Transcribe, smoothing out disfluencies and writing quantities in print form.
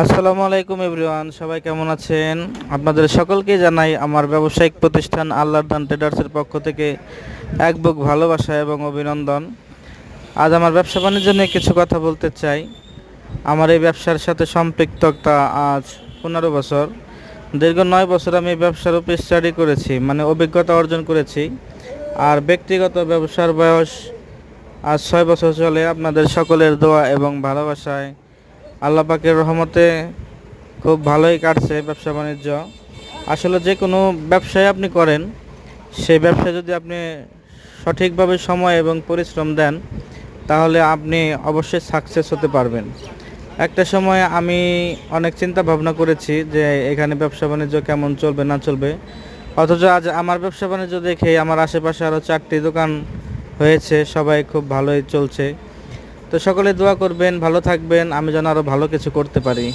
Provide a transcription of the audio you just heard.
আসসালামু আলাইকুম এভরিওয়ান, সবাই কেমন আছেন? আপনাদের সকলকে জানাই আমার ব্যবসায়িক প্রতিষ্ঠান আল্লাহর দান ট্রেডার্সের পক্ষ থেকে এক বুক ভালোবাসা এবং অভিনন্দন। আজ আমার ব্যবসা বাণিজ্য নিয়ে কিছু কথা বলতে চাই। আমার এই ব্যবসার সাথে সম্পৃক্ততা আজ 15 বছর। দীর্ঘ 9 বছর আমি এই ব্যবসার উপর স্টাডি করেছি, মানে অভিজ্ঞতা অর্জন করেছি। আর ব্যক্তিগত ব্যবসার বয়স আজ 6 বছর চলে। আপনাদের সকলের দোয়া এবং ভালোবাসায় আল্লাহ পাকের রহমতে খুব ভালোই কাটছে ব্যবসা বাণিজ্য। আসলে যে কোনো ব্যবসায় আপনি করেন, সেই ব্যবসায় যদি আপনি সঠিকভাবে সময় এবং পরিশ্রম দেন, তাহলে আপনি অবশ্যই সাকসেস হতে পারবেন। একটা সময় আমি অনেক চিন্তা ভাবনা করেছি যে এখানে ব্যবসা বাণিজ্য কেমন চলবে না চলবে, অথচ আজ আমার ব্যবসা বাণিজ্য দেখে আমার আশেপাশে আরও 4টি দোকান হয়েছে, সবাই খুব ভালোই চলছে। তো সকলে দোয়া করবেন, ভালো থাকবেন, আমি যেন আরও ভালো কিছু করতে পারি।